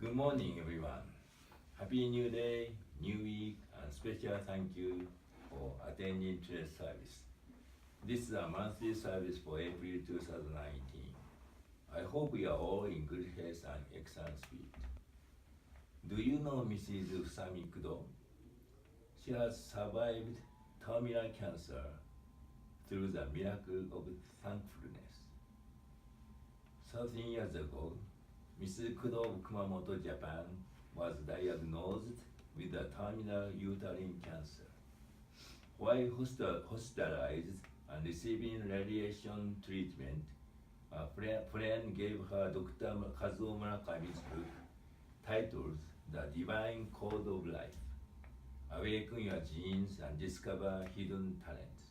Good morning, everyone. Happy New Day, New Week, and special thank you for attending today's service. This is a monthly service for April 2019. I hope we are all in good health and excellent spirit. Do you know Mrs. Usami Kudo? She has survived terminal cancer through the miracle of thankfulness. 13 years ago, Mrs. Kudo of Kumamoto, Japan was diagnosed with a terminal uterine cancer. While hospitalized and receiving radiation treatment, a friend gave her Dr. Kazuo Murakami's book titled The Divine Code of Life, Awaken Your Genes and Discover Hidden Talents.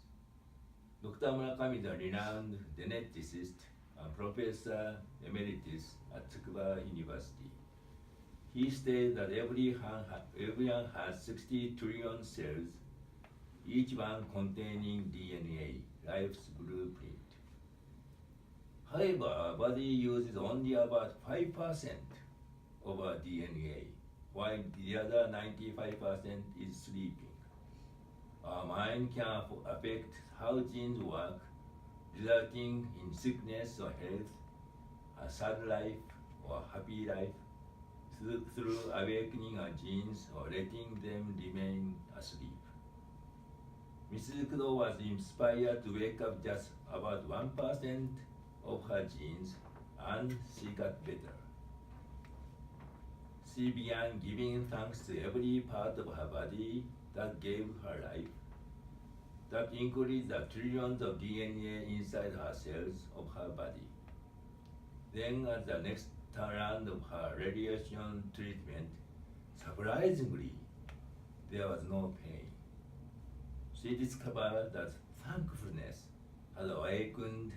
Dr. Murakami is a renowned geneticist and professor emeritus at Tsukuba University. He stated that everyone has 60 trillion cells, each one containing DNA, life's blueprint. However, our body uses only about 5% of our DNA, while the other 95% is sleeping. Our mind can affect how genes work, resulting in sickness or health, a sad life or happy life, through awakening our genes or letting them remain asleep. Mrs. Kudo was inspired to wake up just about 1% of her genes, and she got better. She began giving thanks to every part of her body that gave her life. That included the trillions of DNA inside her cells of her body. Then at the next round of her radiation treatment, surprisingly, there was no pain. She discovered that thankfulness had awakened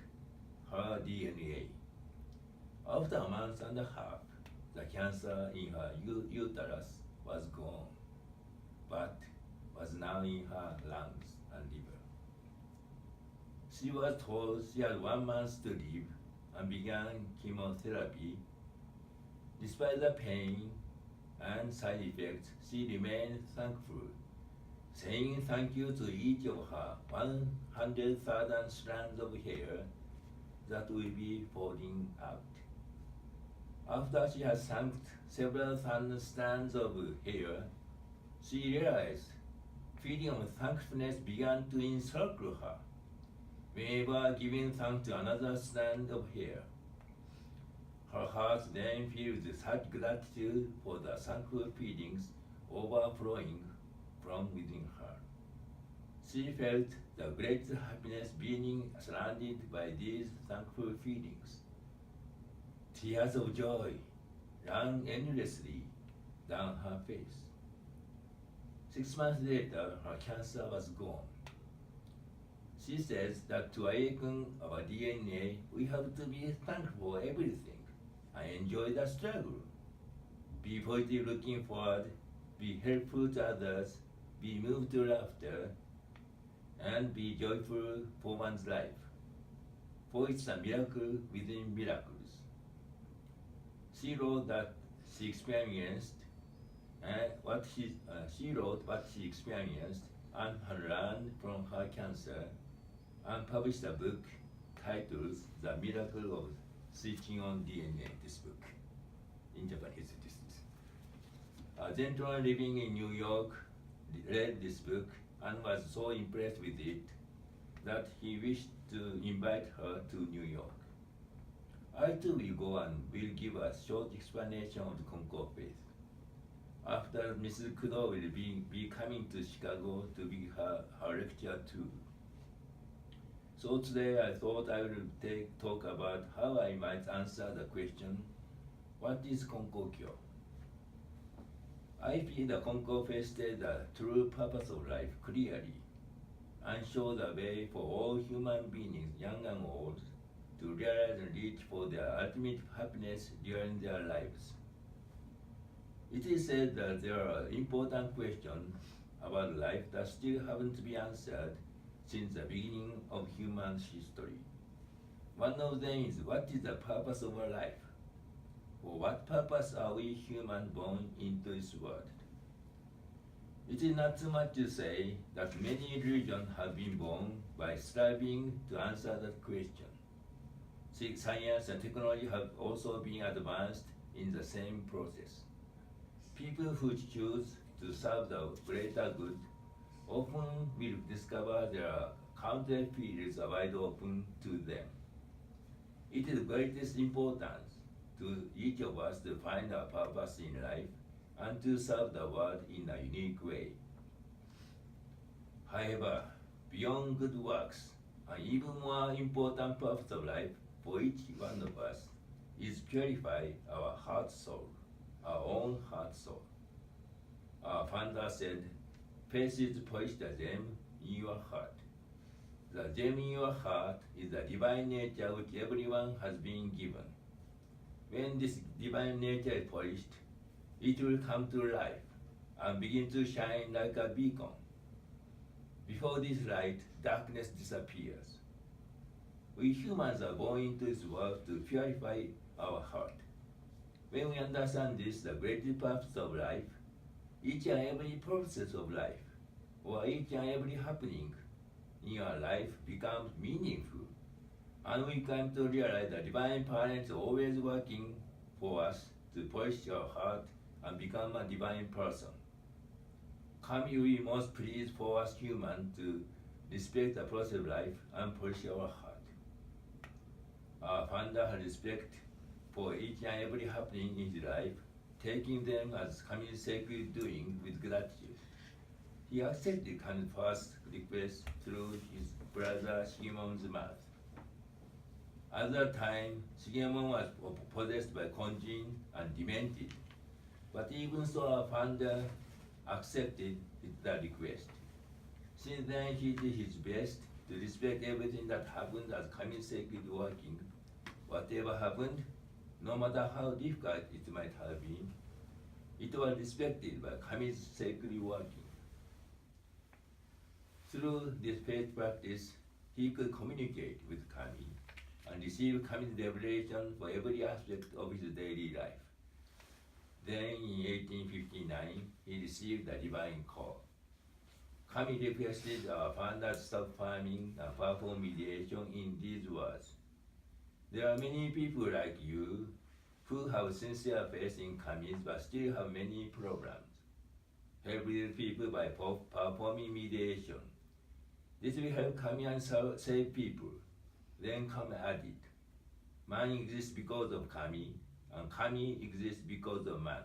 her DNA. After a month and a half, the cancer in her uterus was gone, but was now in her lungs and liver. She was told she had 1 month to live and began chemotherapy. Despite the pain and side effects, she remained thankful, saying thank you to each of her 100,000 strands of hair that will be falling out. After she had thanked several thousand strands of hair, she realized feeling of thankfulness began to encircle her whenever giving thanks to another strand of hair. Her heart then filled with such gratitude for the thankful feelings overflowing from within her. She felt the great happiness being surrounded by these thankful feelings. Tears of joy ran endlessly down her face. 6 months later, her cancer was gone. She says that to awaken our DNA, we have to be thankful for everything and enjoy the struggle. Be positive looking forward, be helpful to others, be moved to laughter, and be joyful for one's life. For it's a miracle within miracles. She wrote that she experienced what she experienced and had learned from her cancer, and published a book titled The Miracle of Switching on DNA, this book. In Japanese, this is. A gentleman living in New York read this book and was so impressed with it that he wished to invite her to New York. I too will go and will give a short explanation of the Konko faith. After Mrs. Kudo will be coming to Chicago to be her lecture too. So today I thought I will talk about how I might answer the question, what is Konko Kyo? I feel the Konko faith states the true purpose of life clearly and show the way for all human beings, young and old, to realize and reach for their ultimate happiness during their lives. It is said that there are important questions about life that still haven't been answered since the beginning of human history. One of them is, what is the purpose of our life? For what purpose are we humans born into this world? It is not too much to say that many religions have been born by striving to answer that question. Science and technology have also been advanced in the same process. People who choose to serve the greater good often will discover there are countless fields wide open to them. It is of greatest importance to each of us to find our purpose in life and to serve the world in a unique way. However, beyond good works, an even more important purpose of life for each one of us is purify our heart soul, our own heart soul. Our founder said, "Faith is polished the gem in your heart." The gem in your heart is the divine nature which everyone has been given. When this divine nature is polished, it will come to life and begin to shine like a beacon. Before this light, darkness disappears. We humans are born into this world to purify our heart. When we understand this, the greatest purpose of life, each and every process of life, or each and every happening in your life becomes meaningful. And we come to realize that divine parents is always working for us to polish our heart and become a divine person. Kami will be most pleased for us humans to respect the process of life and polish our heart. Our founder has respect for each and every happening in his life, taking them as Kami's sacred doing with gratitude. He accepted Kami's first request through his brother Shigemon's mouth. At that time, Shigemon was possessed by Konjin and demented, but even so our founder accepted the request. Since then, he did his best to respect everything that happened as Kami's sacred working. Whatever happened, no matter how difficult it might have been, it was respected by Kami's sacred working. Through this faith practice, he could communicate with Kami and receive Kami's revelation for every aspect of his daily life. Then in 1859, he received the divine call. Kami requested our founder to stop farming and perform mediation in these words. There are many people like you who have sincere faith in Kami but still have many problems. Help these people by performing mediation. This will help Kami and save people. Then Kami added, man exists because of Kami, and Kami exists because of man.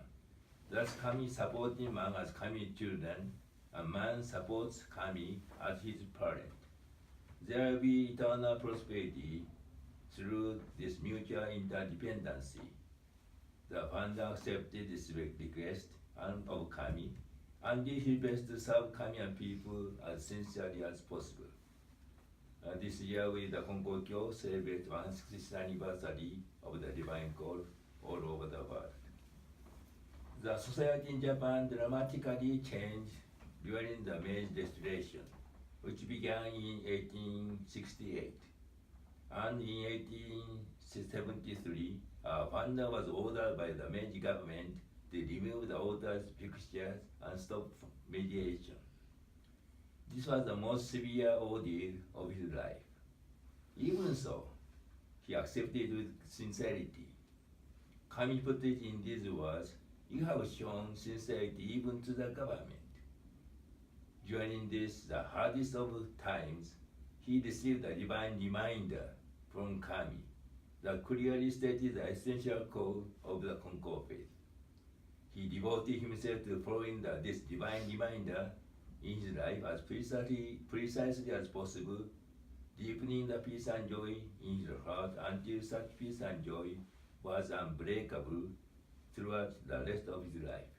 Thus Kami supporting man as Kami's children, and man supports Kami as his parent. There will be eternal prosperity through this mutual interdependency. The founder accepted this request of Kami and did his best to serve Kami and people as sincerely as possible. This year we, the Konko Church, celebrate 160th anniversary of the Divine Call all over the world. The society in Japan dramatically changed during the Meiji Restoration, which began in 1868. And in 1873, our founder was ordered by the Meiji government to remove the order's fixtures and stop mediation. This was the most severe ordeal of his life. Even so, he accepted with sincerity. Kami put it in these words, "You have shown sincerity even to the government." During this, the hardest of times, he received a divine reminder from Kami that clearly stated the essential core of the Konko faith. He devoted himself to following this divine reminder in his life as precisely as possible, deepening the peace and joy in his heart until such peace and joy was unbreakable throughout the rest of his life.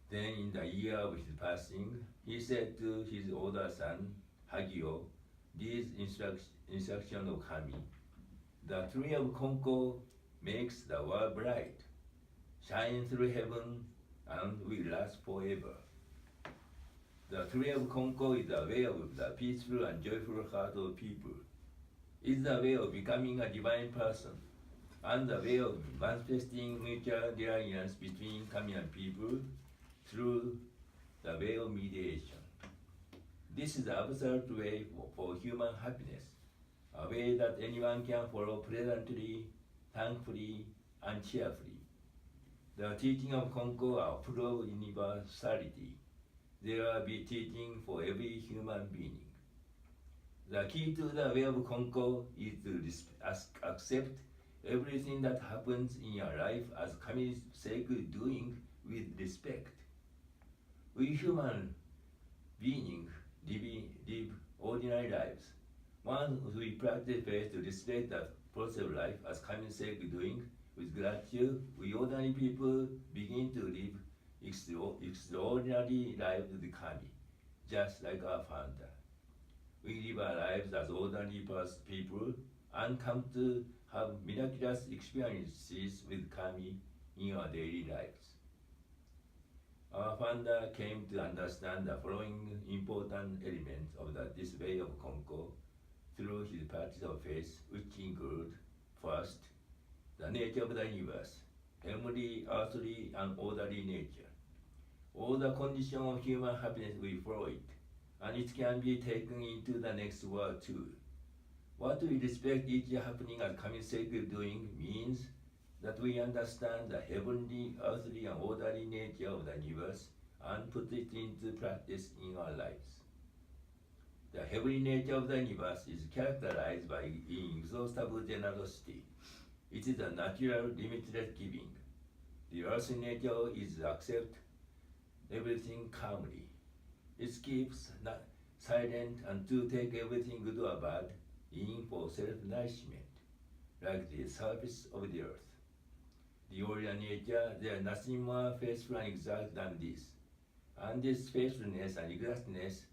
Then in the year of his passing, he said to his older son, Hagio, these instructions of Kami: "The tree of Konko makes the world bright, shine through heaven, and will last forever. The tree of Konko is the way of the peaceful and joyful heart of people. It's the way of becoming a divine person, and the way of manifesting mutual reliance between kami and people through the way of mediation. This is the absolute way for human happiness, a way that anyone can follow pleasantly, thankfully, and cheerfully. The teaching of Konko are full of universality. They are be teaching for every human being. The key to the way of Konko is to accept everything that happens in your life as kami's sake doing with respect. We human beings live ordinary lives. Once we practice faith to respect the process of life as kami's sake doing with gratitude, we ordinary people begin to live extraordinary lives with kami, just like our founder. We live our lives as ordinary people and come to have miraculous experiences with kami in our daily lives. Our founder came to understand the following important elements of this way of Konko through his practice of faith, which include, first, the nature of the universe, heavenly, earthly, and orderly nature. All the conditions of human happiness will follow it, and it can be taken into the next world too. What we respect each happening as kami's sake doing means that we understand the heavenly, earthly, and orderly nature of the universe and put it into practice in our lives. The heavenly nature of the universe is characterized by inexhaustible generosity. It is a natural, limitless giving. The earthly nature is accept everything calmly. It keeps silent and to take everything good or bad in for self-nourishment, like the surface of the earth. The order nature, there is nothing more faithful and exact than this. And this faithfulness and exactness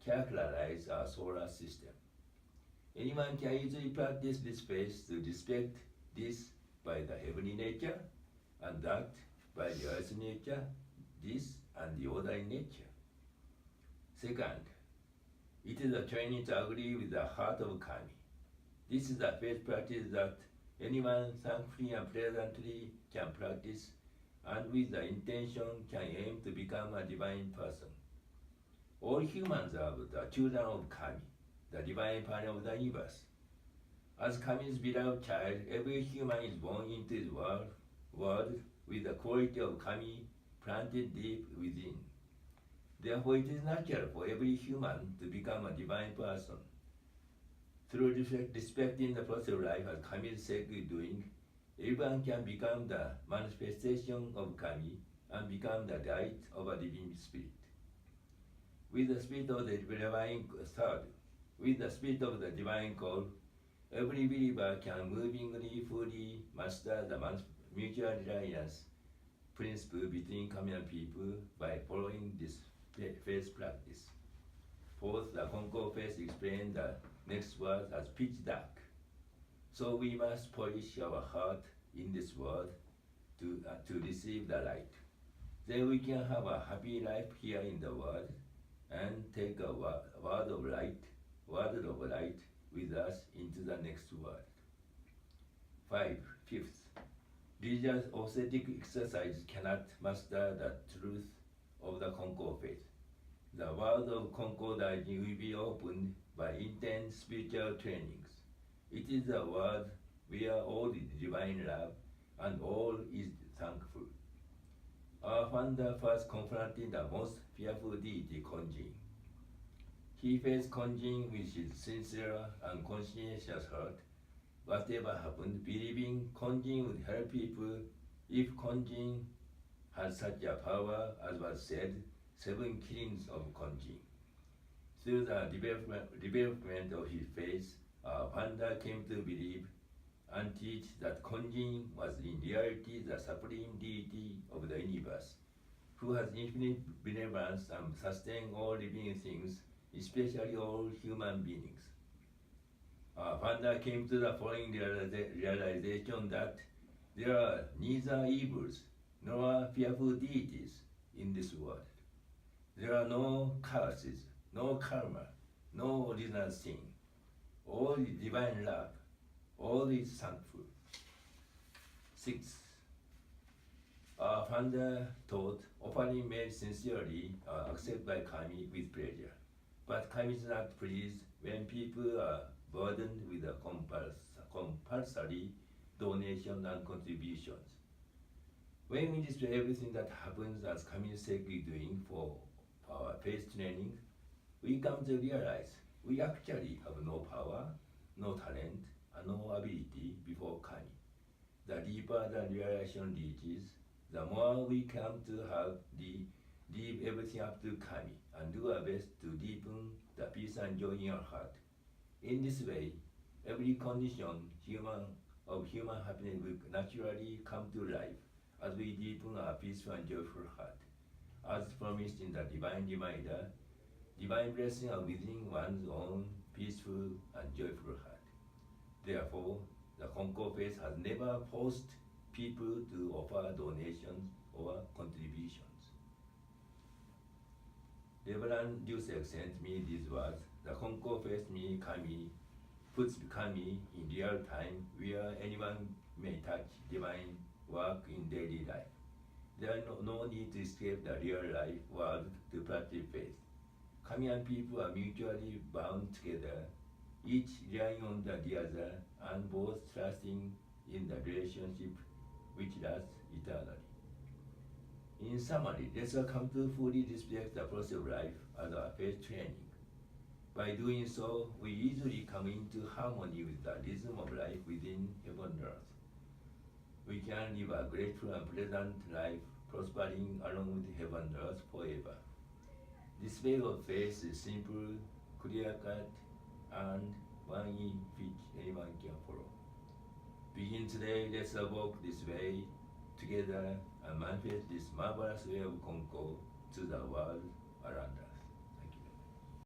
characterize our solar system. Anyone can easily practice this faith to respect this by the heavenly nature, and that by the earthly nature, this and the orderly nature. Second, it is a training to agree with the heart of kami. This is a faith practice that anyone thankfully and pleasantly can practice, and with the intention can aim to become a divine person. All humans are the children of kami, the divine parent of the universe. As kami's beloved child, every human is born into his world with the quality of kami planted deep within. Therefore, it is natural for every human to become a divine person. Through respecting the process of life as kami's sake doing, everyone can become the manifestation of kami and become the light of a living spirit. With the spirit of the divine call, every believer can movingly, fully master the mutual reliance principle between kami and people by following this faith practice. Fourth, the Konko faith explains the next word as pitch dark. So we must polish our heart in this world to receive the light. Then we can have a happy life here in the world and take a word of light with us into the next world. Fifth, religious aesthetic exercise cannot master the truth of the Konko faith. The world of Konko Daiji will be opened by intense spiritual trainings. It is a world where all is divine love and all is thankful. Our founder first confronted the most fearful deity, Konjin. He faced Konjin with his sincere and conscientious heart. Whatever happened, believing Konjin would help people if Konjin had such a power as was said, 7 killings of Konjin. Through the development of his faith, our founder came to believe and teach that Konjin was in reality the supreme deity of the universe, who has infinite benevolence and sustains all living things, especially all human beings. Our founder came to the following realization that there are neither evils nor fearful deities in this world. There are no curses, no karma, no original sin. All is divine love. All is thankful. 6. Our founder taught offering made sincerely accepted by Kami with pleasure. But Kami is not pleased when people are burdened with a compulsory donation and contributions. When we display everything that happens as Kami said we're doing for our faith training, we come to realize we actually have no power, no talent, and no ability before Kami. The deeper the realization reaches, the more we come to have leave everything up to Kami and do our best to deepen the peace and joy in our heart. In this way, every condition of human happiness will naturally come to life as we deepen our peaceful and joyful heart. As promised in the Divine Reminder, divine blessings are within one's own peaceful and joyful heart. Therefore, the Konko faith has never forced people to offer donations or contributions. Reverend Dusek sent me these words. The Konko faith puts Kami in real time where anyone may touch divine work in daily life. There is no need to escape the real life world to practice faith. Kami and people are mutually bound together, each relying on the other and both trusting in the relationship which lasts eternally. In summary, let's come to fully respect the process of life as our faith training. By doing so, we easily come into harmony with the rhythm of life within heaven and earth. We can live a grateful and pleasant life, prospering along with heaven and earth forever. This way of faith is simple, clear-cut, and one in which anyone can follow. Begin today, let's walk this way together and manifest this marvelous way of Konko to the world